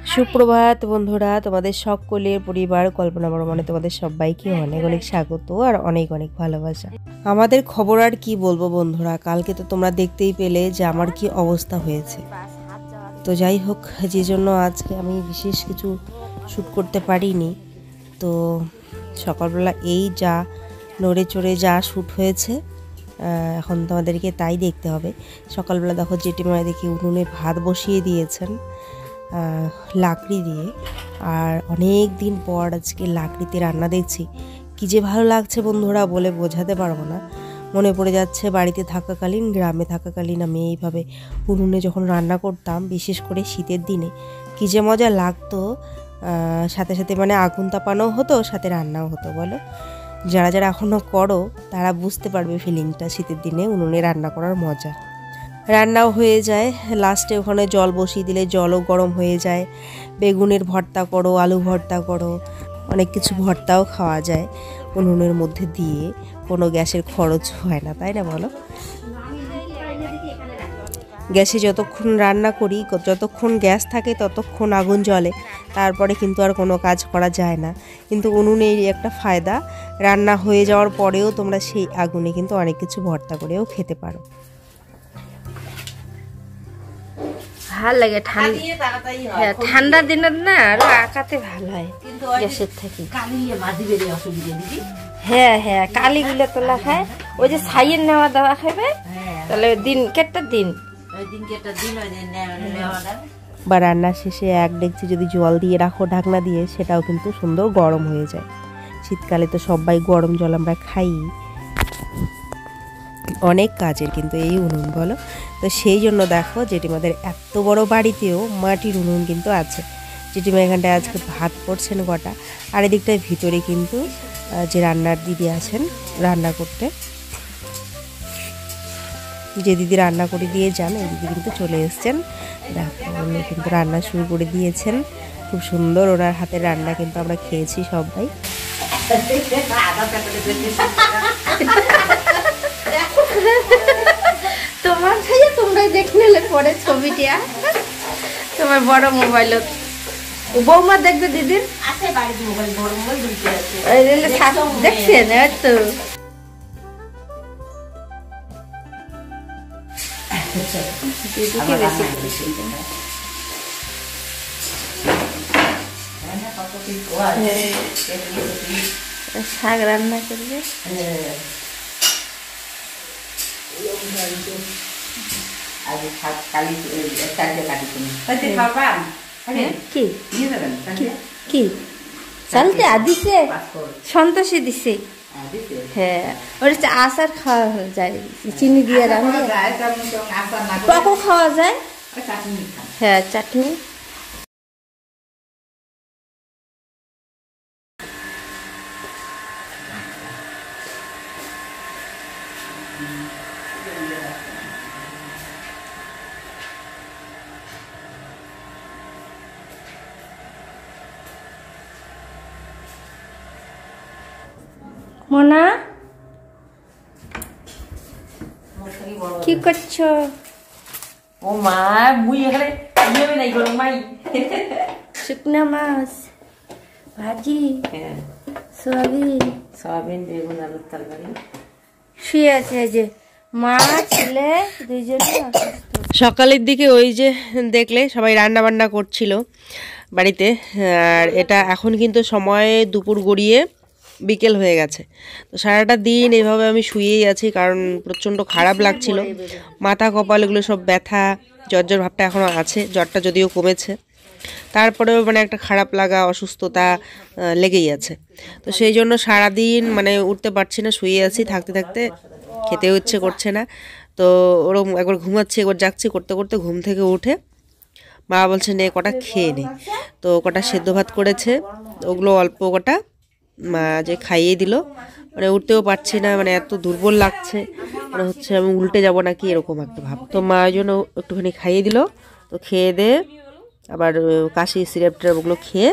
সুপ্রভাত বন্ধুরা, তোমাদের সকলের পরিবার কল্পনা বর্মনে তোমাদের সবাইকে অনেক অনেক স্বাগত আর অনেক অনেক ভালোবাসা। আমাদের খবর আর কি বলবো বন্ধুরা, কালকে তো তোমরা দেখতেই পেলে যে আমার কি অবস্থা হয়েছে। তো যাই হোক, যে জন্য আজকে আমি বিশেষ কিছু শ্যুট করতে পারিনি। তো সকালবেলা এই যা নড়ে চড়ে যা শ্যুট হয়েছে, এখন তোমাদেরকে তাই দেখতে হবে। সকালবেলা দেখো জেঠিমা দেখি উনুনে ভাত বসিয়ে দিয়েছেন লাকড়ি দিয়ে, আর অনেক দিন পর আজকে লাকড়িতে রান্না দেখছি। কী যে ভালো লাগছে বন্ধুরা, বলে বোঝাতে পারবো না। মনে পড়ে যাচ্ছে বাড়িতে থাকাকালীন, গ্রামে থাকাকালীন আমি এইভাবে উনুনে যখন রান্না করতাম, বিশেষ করে শীতের দিনে কী যে মজা লাগতো। সাথে সাথে মানে আগুন তাপানোও হতো, সাথে রান্নাও হতো। বলো, যারা যারা এখনও করো তারা বুঝতে পারবে ফিলিংটা, শীতের দিনে উনুনে রান্না করার মজা। রান্নাও হয়ে যায়, লাস্টে ওখানে জল বসিয়ে দিলে জলও গরম হয়ে যায়। বেগুনের ভর্তা করো, আলু ভর্তা করো, অনেক কিছু ভর্তাও খাওয়া যায় উনুনের মধ্যে দিয়ে। কোনো গ্যাসের খরচ হয় না, তাই না বলো? গ্যাসে যতক্ষণ রান্না করি, যতক্ষণ গ্যাস থাকে ততক্ষণ আগুন জ্বলে, তারপরে কিন্তু আর কোনো কাজ করা যায় না। কিন্তু উনুনের একটা ফায়দা, রান্না হয়ে যাওয়ার পরেও তোমরা সেই আগুনে কিন্তু অনেক কিছু ভর্তা করেও খেতে পারো। ভাল লাগে ঠান্ডার দিনের না, আরো আঁকাতে ভালো হয় গ্যাসের থেকে। হ্যাঁ হ্যাঁ, কালিগুলো তোলা খায়, ওই যে ছাইয়ের নেওয়া দেওয়া খাবে, তাহলে দিন কেটটা দিন বা রান্না শেষে এক ডেকচি যদি জল দিয়ে রাখো ঢাকনা দিয়ে, সেটাও কিন্তু সুন্দর গরম হয়ে যায়। শীতকালে তো সবাই গরম জল আমরা খাই, অনেক কাজের কিন্তু এই উনুন, বলো। তো সেই জন্য দেখো জেঠিমাদের এত বড় বাড়িতেও মাটির উনুন কিন্তু আছে। জেঠিমা এখানটায় আজকে ভাত করছেন কটা, আর এদিকটায় ভিতরে কিন্তু যে রান্নার দিদি আছেন রান্না করতে, যে দিদি রান্না করে দিয়ে যান, এই দিদি কিন্তু চলে এসছেন। দেখো উনি কিন্তু রান্না শুরু করে দিয়েছেন, খুব সুন্দর ওনার হাতের রান্না কিন্তু আমরা খেয়েছি সবাই। তোমার খাইয়ে তোমরা দেখে নিলে পরে ছবিটা তোমার বড় মোবাইল বৌমা দেখবে, দিদির আছে বাড়িতে মোবাইল, বড় মোবাইল দুটো আছে, দেখছেন তো। শাক রান্না করবে, দিছে সন্তোষে দিছে। হ্যাঁ, ওটা আচার খাওয়া যায়, চিনি দিয়ে রান্না টকও খাওয়া যায়। হ্যাঁ, চাটনি। মোনা কি করছো? ও মা, মুই এখানে ইয়ে নাই গো মাই, শুকনা মাছ ভাজি, সয়াবিন বেগুন আলুর তরকারি। শুয়ে আছে যে মা ছেলে দুইজনে। সকালের দিকে ওই যে দেখলে সবাই রান্না বান্না করছিল বাড়িতে, আর এটা এখন কিন্তু সময় দুপুর গড়িয়ে বিকেল হয়ে গেছে। তো সারাটা দিন এভাবে আমি শুয়েই আছি, কারণ প্রচণ্ড খারাপ লাগছিল, মাথা কপাল এগুলো সব ব্যথা, জ্বর ভাবটা এখনও আছে, জ্বরটা যদিও কমেছে, তারপরেও মানে একটা খারাপ লাগা, অসুস্থতা লেগেই আছে। তো সেই জন্য সারাদিন মানে উঠতে পারছি না, শুয়ে আছি, থাকতে থাকতে খেতেও ইচ্ছে করছে না। তো ওরকম একবার ঘুমাচ্ছি একবার জাগছি করতে করতে ঘুম থেকে উঠে মা বলছে নে কটা খেয়ে নে। তো কটা সেদ্ধ ভাত করেছে, ওগুলো অল্প কটা মা যে খাইয়ে দিল। মানে উঠতেও পারছি না, মানে এত দুর্বল লাগছে, মানে হচ্ছে আমি উল্টে যাব নাকি এরকম একটা ভাব। তো মা ওই জন্য একটুখানি খাইয়ে দিল। তো খেয়ে দিয়ে আবার কাশি সিরাপ টিরাপ ওগুলো খেয়ে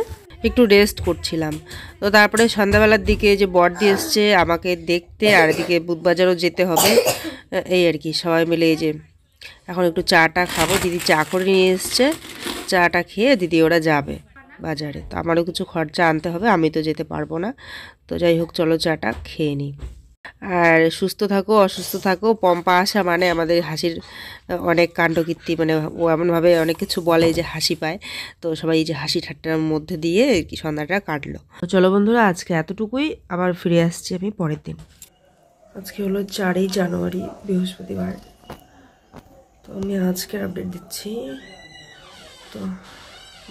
একটু রেস্ট করছিলাম। তো তারপরে সন্ধ্যাবেলার দিকে যে বড়দি এসছে আমাকে দেখতে, আর এদিকে বুধবাজারও যেতে হবে, এই আর কি। সবাই মিলে এই যে এখন একটু চাটা খাবো, দিদি চা করে নিয়ে এসছে, চাটা খেয়ে দিদি ওরা যাবে বাজারে, তো আমারও কিছু খরচা আনতে হবে, আমি তো যেতে পারবো না। তো যাই হোক, চলো চাটা খেয়ে নিই। আর সুস্থ থাকো অসুস্থ থাকো, পম্পা আসা মানে আমাদের হাসির অনেক কাণ্ডকীর্তি, মানে ও এমনভাবে অনেক কিছু বলে যে হাসি পায়। তো সবাই এই যে হাসি ঠাট্টার মধ্যে দিয়ে কি সন্ধ্যাটা কাটলো। চলো বন্ধুরা, আজকে এতটুকুই, আবার ফিরে আসছি আমি পরের দিন। আজকে হলো 4ই জানুয়ারি, বৃহস্পতিবার। তো আমি আজকের আপডেট দিচ্ছি। তো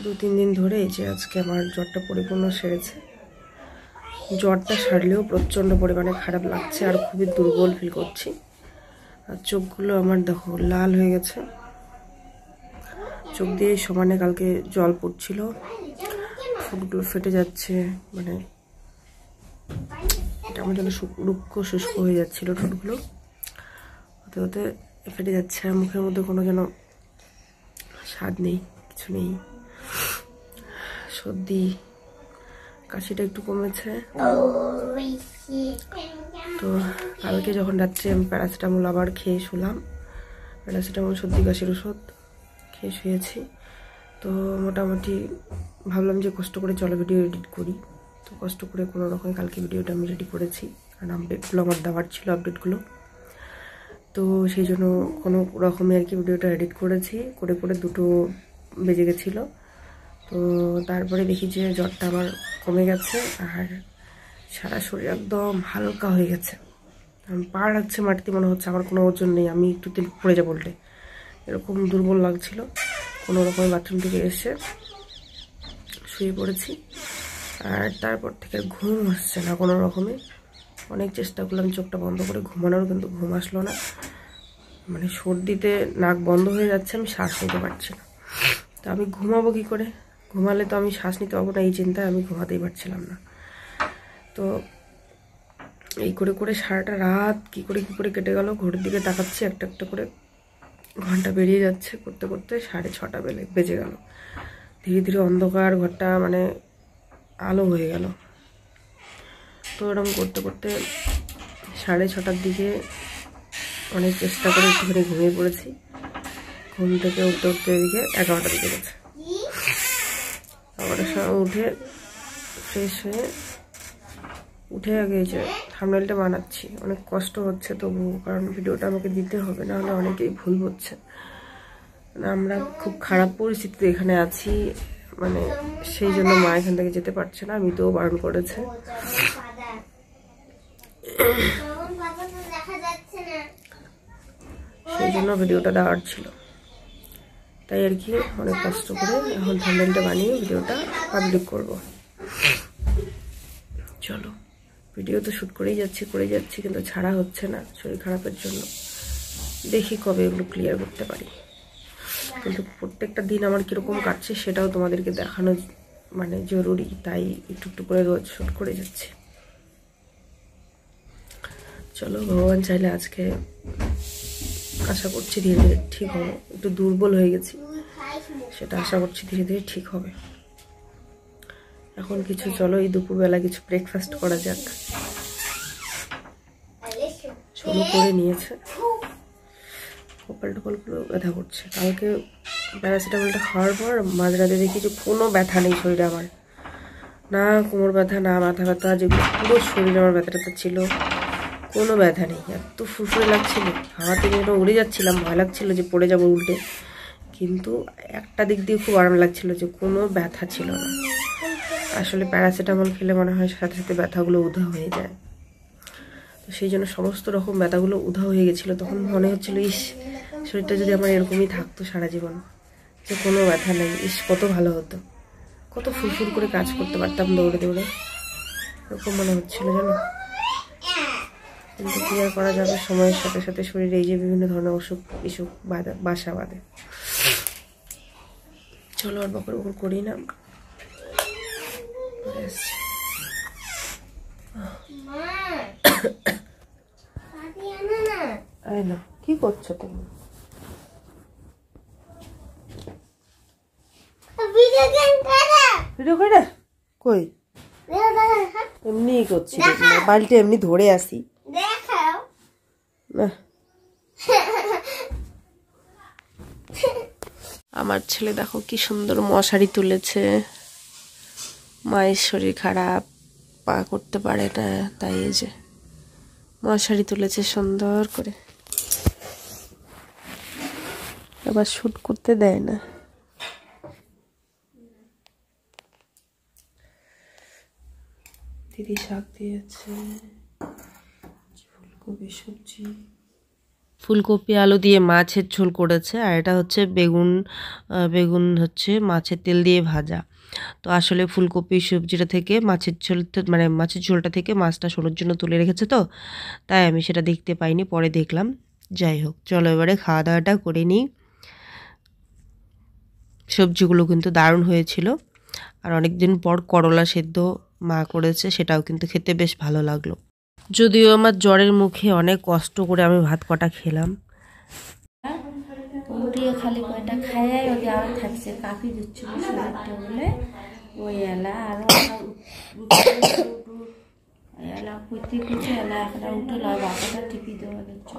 2-3 দিন ধরে এই যে আজকে আমার জ্বরটা পরিপূর্ণ সেরেছে। জ্বরটা সারলেও প্রচণ্ড পরিমাণে খারাপ লাগছে আর খুবই দুর্বল ফিল করছি। আর চোখগুলো আমার দেখো লাল হয়ে গেছে, চোখ দিয়ে সমানে কালকে জল পড়ছিল, ঠোঁটগুলো ফেটে যাচ্ছে, মানে এটা আমার জন্য রুক্ষ শুষ্ক হয়ে যাচ্ছিল ঠোঁটগুলো, হতে হতে ফেটে যাচ্ছে। আর মুখের মধ্যে কোনো যেন স্বাদ নেই, কিছু নেই। সর্দি কাশিটা একটু কমেছে। তো কালকে যখন রাত্রে আমি প্যারাসিটামল আবার খেয়ে শুলাম, প্যারাসিটামল সর্দি কাশির ওষুধ খেয়ে শুয়েছি। তো মোটামুটি ভাবলাম যে কষ্ট করে চলো ভিডিও এডিট করি। তো কষ্ট করে কোনো রকম কালকে ভিডিওটা আমি রেডি করেছি, কারণ আপডেটগুলো আমার দেওয়ার ছিল, আপডেটগুলো। তো সেই জন্য কোনো রকমে আর কি ভিডিওটা এডিট করেছি, করে করে 2টো বেজে গেছিলো। তো তারপরে দেখি যে জ্বরটা আমার কমে গেছে আর সারা শরীর একদম হালকা হয়ে গেছে। পা লাগছে মাটিতে, মনে হচ্ছে আমার কোনো ওজন নেই, আমি একটু তেল পড়ে যাবো বলতে, এরকম দুর্বল লাগছিল। কোনো রকমের বাথরুম থেকে এসে শুয়ে পড়েছি। আর তারপর থেকে ঘুম আসছে না কোনো রকমে। অনেক চেষ্টা করলাম চোখটা বন্ধ করে ঘুমানোর, কিন্তু ঘুম আসলো না। মানে সর্দিতে নাক বন্ধ হয়ে যাচ্ছে, আমি শ্বাস নিতে পারছি না। তো আমি ঘুমাবো কী করে? ঘুমালে তো আমি শ্বাস নিতে পারবো না, এই চিন্তায় আমি ঘুমাতেই পারছিলাম না। তো এই করে করে সারাটা রাত কী করে কেটে গেল। ঘড়ির দিকে তাকাচ্ছি, একটা একটা করে ঘন্টা বেরিয়ে যাচ্ছে, করতে করতে 6:30 বেজে গেল। ধীরে ধীরে অন্ধকার ঘরটা মানে আলো হয়ে গেল। তো এরকম করতে করতে 6:30টার দিকে অনেক চেষ্টা করে একটুখানি ঘুমিয়ে পড়েছি। ঘুম থেকে উঠতে উঠতে এদিকে 11টা বেজে গেছে। 11টার সময় উঠে ফ্রেশ হয়ে উঠে আগে যে থাম্বনেলটা বানাচ্ছি, অনেক কষ্ট হচ্ছে তবু, কারণ ভিডিওটা আমাকে দিতে হবে, না হলে অনেকেই ভুল হচ্ছে। আমরা খুব খারাপ পরিস্থিতিতে এখানে আছি, মানে সেই জন্য মা এখান থেকে যেতে পারছে না, আমি তো বারণ করেছে। সেই জন্য ভিডিওটা দেওয়ার ছিল, তাই আর কি অনেক কষ্ট করে এখন থাম্বনেলটা বানিয়ে ভিডিওটা পাবলিক করব। চলো, ভিডিও তো শ্যুট করেই যাচ্ছি, কিন্তু ছাড়া হচ্ছে না শরীর খারাপের জন্য। দেখি কবে এগুলো ক্লিয়ার করতে পারি। কিন্তু প্রত্যেকটা দিন আমার কীরকম কাটছে সেটাও তোমাদেরকে দেখানো মানে জরুরি, তাই একটু একটু করে রোজ শ্যুট করে যাচ্ছি। চলো, ভগবান চাইলে আজকে আশা করছি ধীরে ধীরে ঠিক হবে। একটু দুর্বল হয়ে গেছি, সেটা আশা করছি ধীরে ধীরে ঠিক হবে। এখন কিছু চলো এই দুপুরবেলা কিছু ব্রেকফাস্ট করা যাক। চলো, করে নিয়েছে। কপাল টপালগুলো ব্যথা করছে। কালকে প্যারাসিটামলটা খাওয়ার পর মাঝরাতে দেখি যে কোনো ব্যথা নেই শরীরে আমার, না কোমর ব্যথা না মাথা ব্যথা, যেগুলো পুরো শরীরে আমার ব্যথা ট্যাথা ছিল, কোনো ব্যথা নেই। এত ফুরফুরে লাগছিল, হাওয়াতে যেন উড়ে যাচ্ছিলাম, ভয় লাগছিল যে পড়ে যাবো উল্টে। কিন্তু একটা দিক দিয়ে খুব আরাম লাগছিল যে কোনো ব্যথা ছিল না। আসলে প্যারাসিটামল খেলে মনে হয় সাথে সাথে ব্যথাগুলো উধাও হয়ে যায়। তো সেই জন্য সমস্ত রকম ব্যথাগুলো উধাও হয়ে গেছিলো। তখন মনে হচ্ছিলো, ইস শরীরটা যদি আমার এরকমই থাকতো সারা জীবন, যে কোনো ব্যথা নেই, ইস কত ভালো হতো, কত ফুরফুর করে কাজ করতে পারতাম দৌড়ে দৌড়ে, এরকম মনে হচ্ছিলো জানো। কিন্তু কি আর করা যাবে, সময়ের সাথে সাথে শরীরে এই যে বিভিন্ন ধরনের অসুখ বিসুখ বাসা বাঁধে। চলো আর বকর বকর করি না, কি করছো তুমি? ভিডিও করে কই এমনি করছি, মোবাইলটা এমনি ধরে আসি। আমার ছেলে দেখো কি সুন্দর মশারি তুলেছে। মায়ের শরীর খারাপ, পা করতে পারে না, তাই এই যে মশারি তুলেছে সুন্দর করে। আবার শুট করতে দেয় না। দিদি শাক দিয়েছে, ফুলকপি সবজি, ফুলকপি আলু দিয়ে মাছের ঝোল করেছে। আর এটা হচ্ছে বেগুন হচ্ছে মাছের তেল দিয়ে ভাজা। তো আসলে ফুলকপি সবজিটা থেকে মাছের ঝোল, মানে মাছের ঝোলটা থেকে মাছটা সরার জন্য তুলে রেখেছে, তো তাই আমি সেটা দেখতে পাইনি, পরে দেখলাম। যাই হোক, চলো এবারে খাওয়া দাওয়াটা করে নিই। সবজিগুলো কিন্তু দারুণ হয়েছিল। আর অনেকদিন পর করলা সেদ্ধ মা করেছে, সেটাও কিন্তু খেতে বেশ ভালো লাগলো। যদিও আমার জ্বরের মুখে অনেক কষ্ট করে আমি ভাত কটা খেলাম। উঠিয়ে খালি কয়টা খাইয়াই ওকে আবার থাকছে, কাঁপি দিচ্ছিল শরীরটা বলে ওই এলা আরো এলা করতে কিছু এলা একটা উঠে লয় বাবাটা টিপি দেওয়া দিচ্ছ।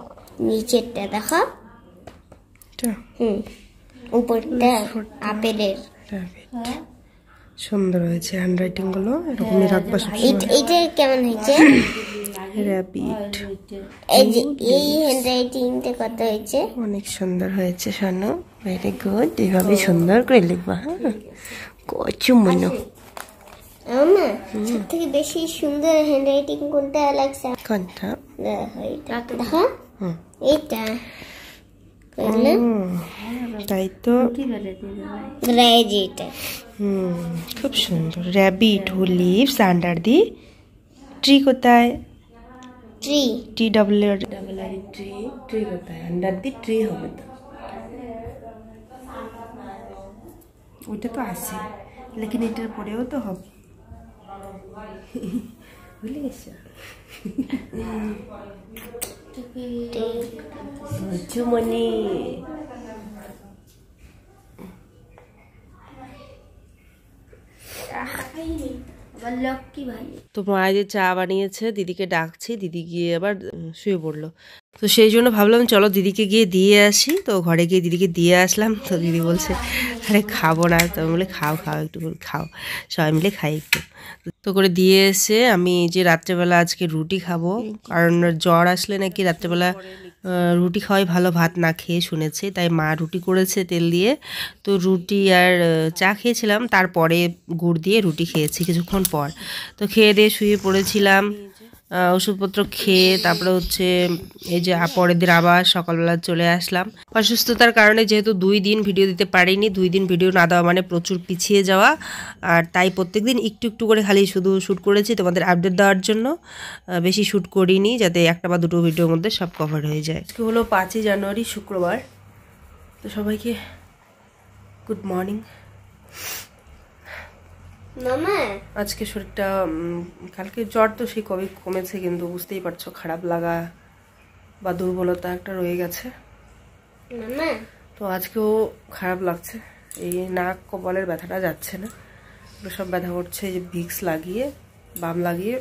নিচেরটা দেখো, উপরটা আপেলের সুন্দর হয়েছে। হ্যান্ডরাইটিং গুলো এরকমই রাখবা সবসময়। এইটা কেমন হয়েছে? র‍্যাবিট। এই হ্যান্ডরাইটিংটা কত হয়েছে? অনেক সুন্দর হয়েছে শানু, ভেরি গুড। এভাবে সুন্দর করে লিখবা। হ্যাঁ, কচু মনো। আমার সব থেকে বেশি সুন্দর হ্যান্ডরাইটিং কোনটা লাগছে? কোনটা? দেখো এইটা, তাই তো। গ্রাজুয়েট। খুব সুন্দর। Rabbit who lives under the tree. কোথায়? Tree. T double R tree. Tree কোথায়? আন্ডার দি ট্রি হবে তো। ওইটা তো আছে, লেকিন এটার পরেও তো হবে। ভুলে গেছো? চুমনি। তো মায়ের যে চা বানিয়েছে, দিদিকে ডাকছি, দিদি গিয়ে আবার শুয়ে পড়লো। তো সেই জন্য ভাবলাম চলো দিদিকে গিয়ে দিয়ে আসি। তো ঘরে গিয়ে দিদিকে দিয়ে আসলাম। তো দিদি বলছে আরে খাবো না। তো আমি বলে খাও একটু খাও, সবাই মিলে খাই একটু। তো করে দিয়ে এসে আমি যে রাত্রেবেলা আজকে রুটি খাবো, কারণ জ্বর আসলে নাকি রাত্রেবেলা রুটি খাওয়াই ভালো, ভাত না খেয়ে শুনেছি। তাই মা রুটি করেছে তেল দিয়ে। তো রুটি আর চা খেয়েছিলাম, তারপরে গুড় দিয়ে রুটি খেয়েছি কিছুক্ষণ পর। তো খেয়ে দিয়ে শুয়ে পড়েছিলাম, ওষুধপত্র খেয়ে। তারপরে হচ্ছে এই যে পরের দিন আবার সকালবেলা চলে আসলাম। অসুস্থতার কারণে যেহেতু 2 দিন ভিডিও দিতে পারিনি, 2 দিন ভিডিও না দেওয়া মানে প্রচুর পিছিয়ে যাওয়া। আর তাই প্রত্যেকদিন একটু একটু করে খালি শুধু শ্যুট করেছি তোমাদের আপডেট দেওয়ার জন্য, বেশি শ্যুট করিনি, যাতে একটা বা দুটো ভিডিওর মধ্যে সব কভার হয়ে যায়। আজকে হলো 5ই জানুয়ারি, শুক্রবার। তো সবাইকে গুড মর্নিং। আজকে শরীরটা, কালকে জ্বর তো সেই কবে কমেছে, কিন্তু বুঝতেই পারছো খারাপ লাগা বা দুর্বলতা একটা রয়ে গেছে। তো আজকেও খারাপ লাগছে, এই নাক কপালের ব্যথাটা যাচ্ছে না, সব ব্যথা করছে। এই যে ভিক্স লাগিয়ে, বাম লাগিয়ে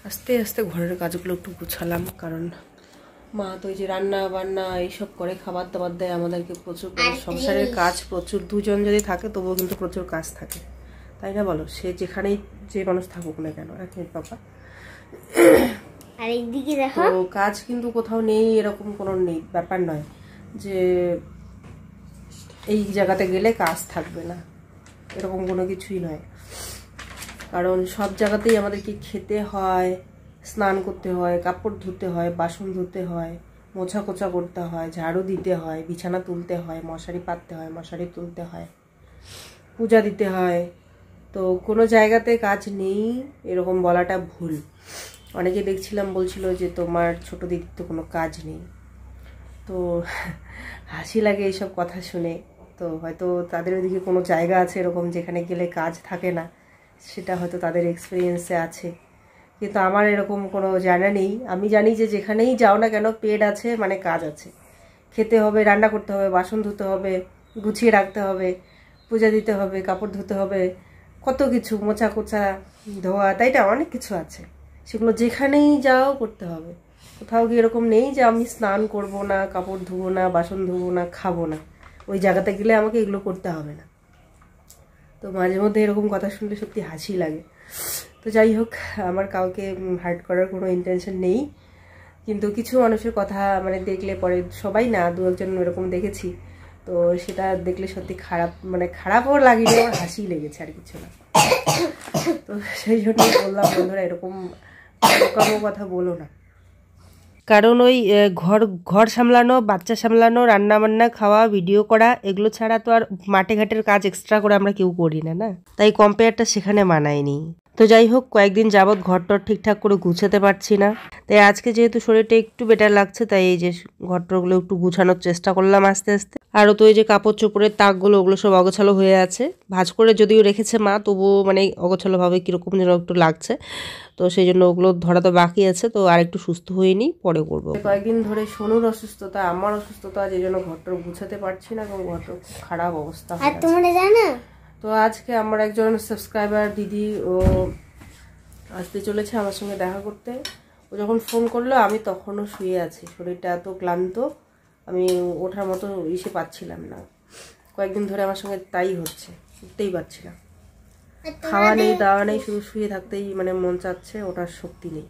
আস্তে আস্তে ঘরের কাজগুলো একটু গুছালাম, কারণ মা তো এই যে রান্না বান্না এইসব করে, খাবার দাবার দেয় আমাদেরকে প্রচুর। সংসারের কাজ প্রচুর, 2 জন যদি থাকে তবুও কিন্তু প্রচুর কাজ থাকে, তাই না বলো? সে যেখানেই যে মানুষ থাকুক না কেন। এক মিনিট বাবা। আর এইদিকে দেখো, তো কাজ কিন্তু কোথাও নেই এরকম কোনো ব্যাপার নয় যে এই জায়গাতে গেলে কাজ থাকবে না, এরকম কোনো কিছুই নয়। কারণ সব জায়গাতেই আমাদেরকে খেতে হয়, স্নান করতে হয়, কাপড় ধুতে হয়, বাসন ধুতে হয়, মোছা কোছা করতে হয়, ঝাড়ু দিতে হয়, বিছানা তুলতে হয়, মশারি পাততে হয়, মশারি তুলতে হয়, পূজা দিতে হয়। তো কোনো জায়গাতে কাজ নেই এরকম বলাটা ভুল। অনেকে দেখছিলাম বলছিল যে তোমার ছোট দিদির তো কোনো কাজ নেই। তো হাসি লাগে এইসব কথা শুনে। তো হয়তো তাদের ওইদিকে কোনো জায়গা আছে এরকম যেখানে গেলে কাজ থাকে না, সেটা হয়তো তাদের এক্সপিরিয়েন্সে আছে, কিন্তু আমার এরকম কোনো জানা নেই। আমি জানি যে যেখানেই যাও না কেন পেট আছে মানে কাজ আছে, খেতে হবে, রান্না করতে হবে, বাসন ধুতে হবে, গুছিয়ে রাখতে হবে, পূজা দিতে হবে, কাপড় ধুতে হবে, কত কিছু, মোছা কোছা ধোয়া, তাই না, অনেক কিছু আছে, সেগুলো যেখানেই যাও করতে হবে। কোথাও গিয়ে এরকম নেই যে আমি স্নান করব না, কাপড় ধুবো না, বাসন ধুবো না, খাবো না, ওই জায়গাতে গেলে আমাকে এগুলো করতে হবে না। তো মাঝে মধ্যে এরকম কথা শুনলে সত্যি হাসি লাগে। তো যাই হোক, আমার কাউকে হার্ট করার কোনো ইন্টেনশন নেই, কিন্তু কিছু মানুষের কথা মানে দেখলে পরে, সবাই না, দু একজন এরকম দেখেছি, তো সেটা দেখলে সত্যি খারাপ, মানে খারাপও লাগেনি, আমার হাসি লেগেছে আর কিছু না। তো সেই জন্যই বললাম বন্ধুরা, এরকম কথা বলো না, কারণ ওই ঘর সামলানো, বাচ্চা সামলানো, রান্না বান্না, খাওয়া, ভিডিও করা, এগুলো ছাড়া তো আর মাঠে ঘাটের কাজ এক্সট্রা করে আমরা কেউ করি না, না? তাই কম্পেয়ারটা সেখানে মানায়নি। তো যাই হোক, কয়েকদিন যাবৎ ঘরটর ঠিকঠাক করে গুছাতে পারছি না, তাই আজকে যেহেতু শরীরটা একটু বেটার লাগছে, তাই এই যে ঘরটরগুলো একটু গুছানোর চেষ্টা করলাম আস্তে আস্তে। আরও তো এই যে কাপড় চোপড়ের তাকগুলো, ওগুলো সব অগোছালো হয়ে আছে, ভাঁজ করে যদিও রেখেছে মা, তবুও মানে অগোছালোভাবে কীরকম যেন একটু লাগছে, তো সেই জন্য ওগুলো ধরা তো বাকি আছে, তো আর একটু সুস্থ হয়নি, পরে করবো। কয়েকদিন ধরে সোনুর অসুস্থতা, আমার অসুস্থতা, যে জন্য ঘরটর গুছাতে পারছি না, এবং ঘরটর খারাপ অবস্থা হয়ে গেছে। তো আজকে আমার একজন সাবস্ক্রাইবার দিদি, ও আসতে চলেছে আমার সঙ্গে দেখা করতে। ও যখন ফোন করলো, আমি তখনও শুয়ে আছি, শরীরটা এত ক্লান্ত, আমি ওঠার মতো ইসে পাচ্ছিলাম না। কয়েকদিন ধরে আমার সঙ্গে তাই হচ্ছে, উঠতেই পারছি না, খাওয়া নেই, দাওয়া নেই, শুধু শুয়ে থাকতেই মানে মন চাচ্ছে, ওটার শক্তি নেই।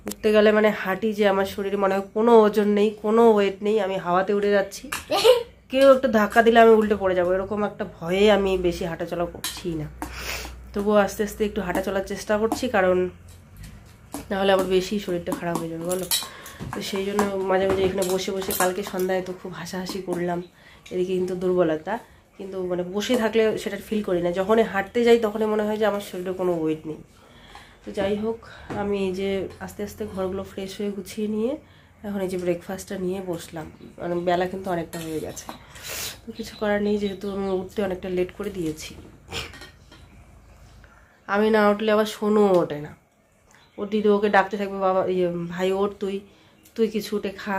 উঠতে গেলে মানে হাঁটি যে আমার শরীরে মনে হয় কোনো ওজন নেই, কোনো ওয়েট নেই, আমি হাওয়াতে উড়ে যাচ্ছি, কেউ একটু ধাক্কা দিলে আমি উল্টে পড়ে যাবো, এরকম একটা ভয়ে আমি বেশি হাঁটাচলা করছি না। তবুও আস্তে আস্তে একটু হাঁটা চলার চেষ্টা করছি, কারণ নাহলে আবার বেশি শরীরটা খারাপ হয়ে যাবে, বলো? তো সেই জন্য মাঝে মাঝে এখানে বসে বসে, কালকে সন্ধ্যায় তো খুব হাসাহাসি করলাম, এদিকে কিন্তু দুর্বলতা, কিন্তু মানে বসে থাকলে সেটা ফিল করি না, যখনই হাঁটতে যাই তখনই মনে হয় যে আমার শরীরে কোনো ওয়েট নেই। তো যাই হোক, আমি এই যে আস্তে আস্তে ঘরগুলো ফ্রেশ হয়ে গুছিয়ে নিয়ে এখন এই যে ব্রেকফাস্টটা নিয়ে বসলাম, মানে বেলা কিন্তু অনেকটা হয়ে গেছে, তো কিছু করার নেই, যেহেতু আমি উঠতে অনেকটা লেট করে দিয়েছি। আমি না উঠলে আবার সোনু ওঠে না, ওর দিদি ওকে ডাকতে থাকবে, বাবা ভাই ওঠ, তুই কিছু উঠে খা,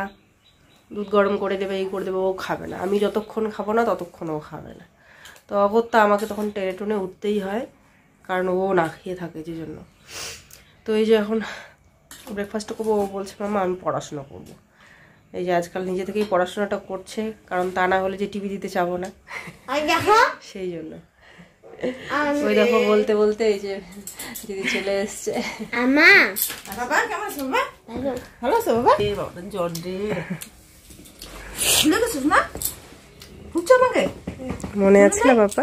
দুধ গরম করে দেবে, এই করে দেবে, ও খাবে না, আমি যতক্ষণ খাবো না ততক্ষণ ও খাবে না। তো অগত্যা আমাকে তখন টেনে টুনে উঠতেই হয়, কারণ ও না খেয়ে থাকে, যে জন্য। তো এই যে এখন ব্রেকফাস্টটা করবো, ও বলছে মামা আমি পড়াশোনা করবো। এই যে আজকাল নিজে থেকেই পড়াশোনাটা করছে, কারণ তা না হলে যে টিভি দিতে চাবো না, সেই জন্য। ওই দেখো বলতে বলতে এই যে দিদি চলে এসছে। মনে আছে না বাবা?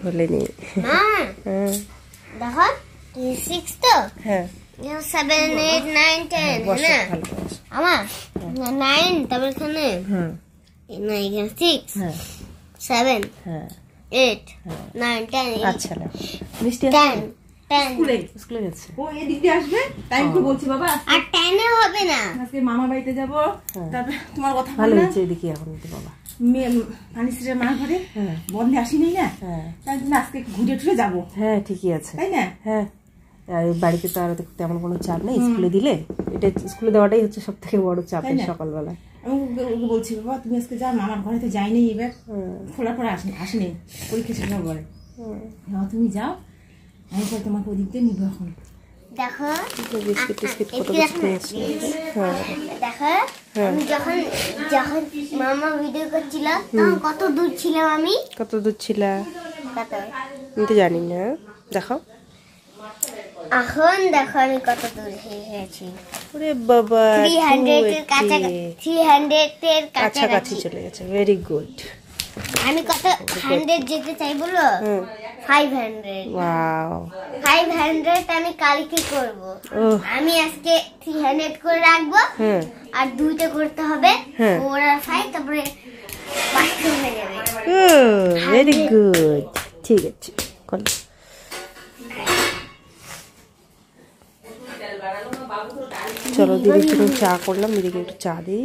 বলেনি। দেখো 6 তো হ্যাঁ 7 8 9 10 না আমার 9 তারপর এখানে হুম 6 হ্যাঁ 7 হ্যাঁ 8 9 10 আচ্ছা না মিষ্টি 10 স্কুলে যাচ্ছে। ও এদিক দিয়ে আসবে, তাই আমি বলছি বাবা আর 10 এ হবে না, আজকে মামা বাড়িতে যাবো, তারপর তোমার কথা ভালো বললাম। হয়েছে এদিকে এখন তো বাবা পানিশ্রীর মা ঘরে হ্যাঁ বন্ধে আসিনি না, হ্যাঁ তাই জন্য আজকে ঘুরে টুরে যাবো, হ্যাঁ ঠিকই আছে, তাই না? হ্যাঁ আর বাড়িতে তো আর তেমন কোনো চাপ নেই, স্কুলে দিলে এটা স্কুলে দেওয়াটাই হচ্ছে সব থেকে বড় চাপ সকালবেলা। আমি ওকে বলছি বাবা তুমি আজকে যাও, মামার ঘরে তো যাইনি, এবার খোলার পরে আসেনি, পরীক্ষা শেষ হওয়ার পরে তুমি যাও, আমি পরে তোমাকে ওদিক দিয়ে নিবো। এখন দেখো বিস্কিট টিস্কিট কত কিছু নিয়েছে। হ্যাঁ দেখো আমি যখন যখন মামা ভিডিও করছিল তখন কত দূর ছিলাম আমি, কত দূর ছিল কত আমি তো জানি না, দেখো এখন দেখো আমি কত দূর হয়েছি, ওরে বাবা 300 এর কাছাকাছি, 300 এর কাছাকাছি কাছাকাছি চলে গেছে, ভেরি গুড। আমি কত 100 যেতে চাই বলো? 500 ওয়াও 500 আমি কালকে করব, আমি আজকে 300 করে রাখবো, আর 2টা করতে হবে, ওরা 5 তারপরে 500 হয়ে যাবে। ভেরি গুড, ঠিক আছে করো। চলো দিদির জন্য চা করলাম, দিদিকে একটু চা দিই।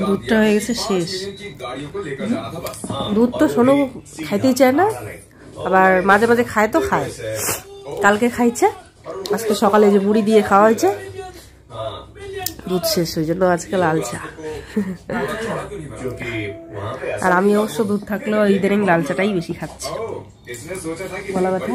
দুধটা হয়ে গেছে শেষ, দুধ তো শোনো খাইতেই চায় না, আবার মাঝে মাঝে খায় তো খায়, কালকে খাইছে, আজকে সকালে যে মুড়ি দিয়ে খাওয়া হয়েছে, দুধ শেষ, ওই জন্য আজকে লাল চা। আর আমি অবশ্য দুধ থাকলেও ইদানিং লাল চাটাই বেশি খাচ্ছি। বলা কথা।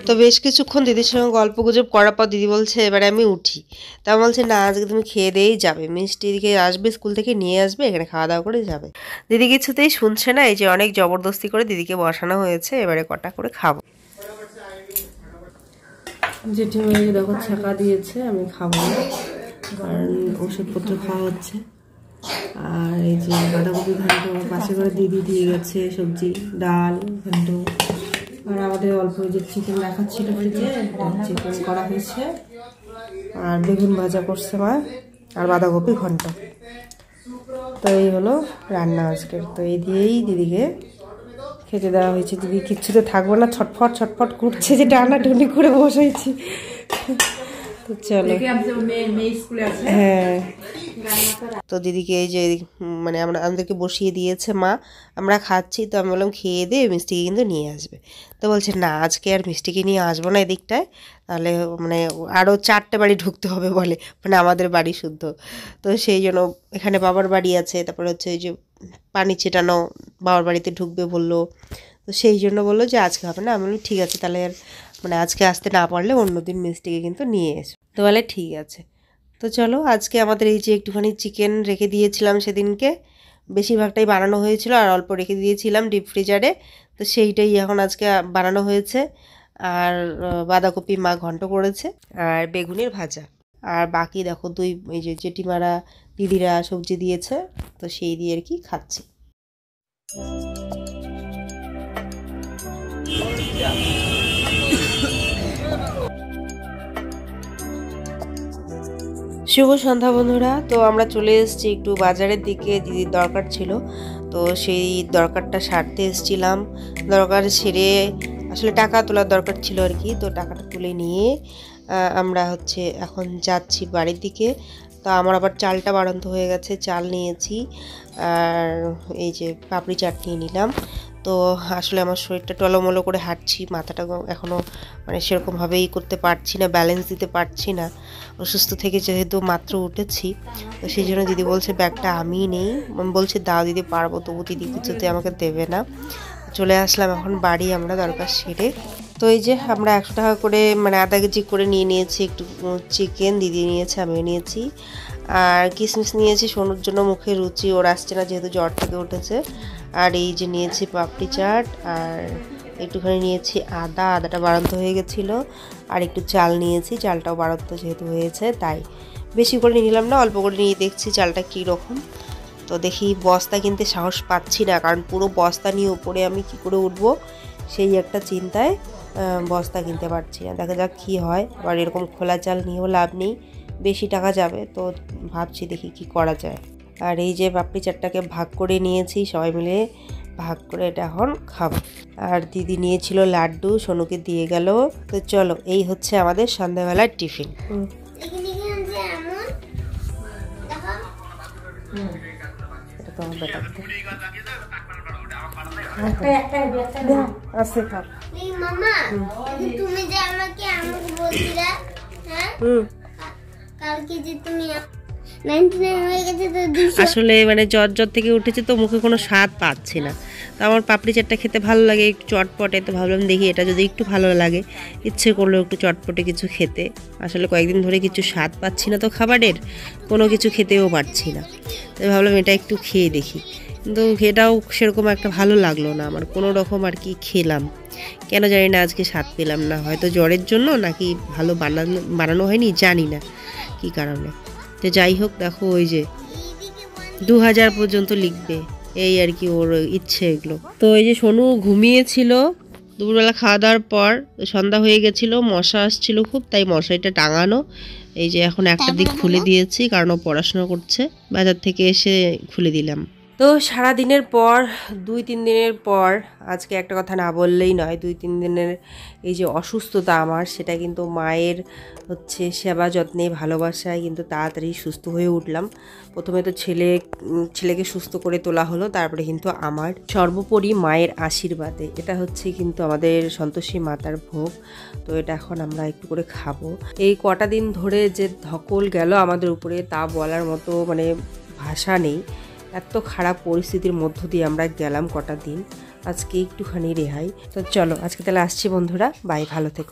তো বেশ কিছুক্ষণ দিদির সঙ্গে গল্প গুজব করার পর দিদি বলছে এবারে আমি উঠি। তা বলছে না, আজকে তুমি খেয়ে দিয়েই যাবে, মিষ্টি দিকে আসবে, স্কুল থেকে নিয়ে আসবে, এখানে খাওয়া দাওয়া করে যাবে। দিদি কিছুতেই শুনছে না, এই যে অনেক জবরদস্তি করে দিদিকে বসানো হয়েছে, এবারে কটা করে খাবো। জেঠিমা দেখো ছাকা দিয়েছে, আমি খাবো না কারণ ওষুধপত্র খাওয়া হচ্ছে। আর এই যে বাঁধাকপি ঘন্ট পাশে করে দিদি দিয়ে গেছে, সবজি ডাল ঘন্ট। আর আমাদের অল্প যে চিকেন রাখা ছিল ফ্রিজে, চিকেন করা হয়েছে। আর বেগুন ভাজা করছে মা, আর বাঁধাকপি ঘন্ট। তো এই হলো রান্না আজকের। তো এই দিয়েই দিদিকে খেতে দেওয়া হয়েছে। দিদি কিচ্ছুতে থাকবো না, ছটফট ছটফট করছে, যে টানাটুনি করে বসাইছি। তো চলো, হ্যাঁ। তো দিদিকে এই যে মানে আমাদেরকে বসিয়ে দিয়েছে মা, আমরা খাচ্ছি। তো আমি বললাম খেয়ে দিয়ে মিষ্টিকে কিন্তু নিয়ে আসবে। তো বলছে না, আজকে আর মিষ্টিকে নিয়ে আসবো না এদিকটায়, তাহলে মানে আরও 4টে বাড়ি ঢুকতে হবে বলে, মানে আমাদের বাড়ি শুদ্ধ। তো সেই জন্য এখানে বাবার বাড়ি আছে, তারপরে হচ্ছে ওই যে পানি ছেটানো বাবার বাড়িতে ঢুকবে বললো। তো সেই জন্য বললো যে আজকে হবে না। আমি বললাম ঠিক আছে, তাহলে আর মানে আজকে আসতে না পারলে অন্যদিন মিষ্টিকে কিন্তু নিয়ে এসো। তো বলে ঠিক আছে। তো চলো, আজকে আমাদের এই যে একটুখানি চিকেন রেখে দিয়েছিলাম সেদিনকে, বেশিরভাগটাই বানানো হয়েছিল আর অল্প রেখে দিয়েছিলাম ডিপ ফ্রিজারে। তো সেইটাই এখন আজকে বানানো হয়েছে। আর বাঁধাকপি মা ঘন্ট করেছে, আর বেগুনের ভাজা। আর বাকি দেখো এই যে জেঠিমারা দিদিরা সবজি দিয়েছে, তো সেই দিয়ে আর কি খাচ্ছি। শুভ সন্ধ্যা বন্ধুরা। তো আমরা চলে এসেছি একটু বাজারের দিকে, দিদির দরকার ছিল, তো সেই দরকারটা সারতে এসেছিলাম। দরকার সেরে আসলে টাকা তোলার দরকার ছিল আর কি। তো টাকাটা তুলে নিয়ে আমরা হচ্ছে এখন যাচ্ছি বাড়ির দিকে। তো আমার আবার চালটা বাড়ন্ত হয়ে গেছে, চাল নিয়েছি। আর এই যে পাপড়ি চাট নিয়ে নিলাম। তো আসলে আমার শরীরটা টলমলো করে হাঁটছি, মাথাটা এখনও মানে সেরকমভাবেই করতে পারছি না, ব্যালেন্স দিতে পারছি না। অসুস্থ থেকে যেহেতু মাত্র উঠেছি, তো সেই জন্য দিদি বলছে ব্যাগটা আমিই নেই। বলছে দাও দিদি পারবো, তবু দিদি কিছুতে আমাকে দেবে না। চলে আসলাম এখন বাড়ি আমরা দরকার সেরে। তো এই যে আমরা 100 টাকা করে মানে আধা কেজি করে নিয়ে নিয়েছি একটু চিকেন, দিদি নিয়েছে, আমিও নিয়েছি। আর কিশমিশ নিয়েছি সোনুর জন্য, মুখে রুচি ওর আসছে না যেহেতু জ্বর থেকে উঠেছে। আর এই যে নিয়েছি পাপড়ি চাট, আর একটুখানি নিয়েছি আদাটা বাড়ন্ত হয়ে গেছিলো। আর একটু চাল নিয়েছি, চালটাও বাড়ন্ত যেহেতু হয়েছে তাই বেশি করে নিলাম না, অল্প করে নিয়ে দেখছি চালটা কী রকম। তো দেখি বস্তা কিনতে সাহস পাচ্ছি না, কারণ পুরো বস্তা নিয়ে উপরে আমি কি করে উঠবো সেই একটা চিন্তায় বস্তা কিনতে পারছি না। দেখা যাক কী হয়। আবার এরকম খোলা চাল নিয়েও লাভ নেই, বেশি টাকা যাবে। তো ভাবছি দেখি কি করা যায়। আর এই যে পাপড়ি চাটটাকে ভাগ করে নিয়েছি, সবাই মিলে ভাগ করে এটা এখন খাবো। আর দিদি নিয়েছিল লাড্ডু, সোনুকে দিয়ে গেল। তো চলো, এই হচ্ছে আমাদের সন্ধ্যাবেলার টিফিন। এটা তো আমার বেটার আছে খাও। তুমি যে আমাকে বলছিলা, হ্যাঁ কালকে যে তুমি 99 হয়ে গেছে, তো 200 আসলে মানে জ্বর থেকে উঠেছে, তো মুখে কোনো স্বাদ পাচ্ছি না। তো আমার পাপড়ি চাটটা খেতে ভালো লাগে, একটু চটপটে। তো ভাবলাম দেখি এটা যদি একটু ভালো লাগে, ইচ্ছে করলো একটু চটপটে কিছু খেতে। আসলে কয়েকদিন ধরে কিছু স্বাদ পাচ্ছি না তো খাবারের, কোনো কিছু খেতেও পারছি না। তো ভাবলাম এটা একটু খেয়ে দেখি, কিন্তু এটাও সেরকম একটা ভালো লাগলো না আমার। কোনো রকম আর কি খেলাম, কেন জানি না আজকে স্বাদ পেলাম না। হয়তো জ্বরের জন্য নাকি ভালো বানানো হয়নি, জানি না কী কারণে। তো যাই হোক, দেখো ওই যে 2000 পর্যন্ত লিখবে, এই আর কি ওর ইচ্ছে এগুলো। তো এই যে সোনু ঘুমিয়েছিল দুপুরবেলা খাওয়া দাওয়ার পর, সন্ধ্যা হয়ে গেছিলো, মশা আসছিল খুব, তাই মশারিটা টাঙানো। এই যে এখন একটা দিক খুলে দিয়েছি, কারণ ও পড়াশোনা করছে, বাজার থেকে এসে খুলে দিলাম। তো সারা দিনের পর 2-3 দিনের পর আজকে একটা কথা না বললেই নয়, 2-3 দিনের এই যে অসুস্থতা আমার, সেটা কিন্তু মায়ের হচ্ছে সেবা যত্নে ভালোবাসায় কিন্তু তাড়াতাড়ি সুস্থ হয়ে উঠলাম। প্রথমে তো ছেলেকে সুস্থ করে তোলা হলো, তারপরে কিন্তু আমার সর্বোপরি মায়ের আশীর্বাদে। এটা হচ্ছে কিন্তু আমাদের সন্তোষী মাতার ভোগ। তো এটা এখন আমরা একটু করে খাবো। এই কটা দিন ধরে যে ধকল গেল আমাদের উপরে তা বলার মতো মানে ভাষা নেই। এত খারাপ পরিস্থিতির মধ্য দিয়ে আমরা গেলাম কটা দিন, আজকে একটুখানি রেহাই। তো চলো আজকে তাহলে আসছি বন্ধুরা, বাই, ভালো থেকো।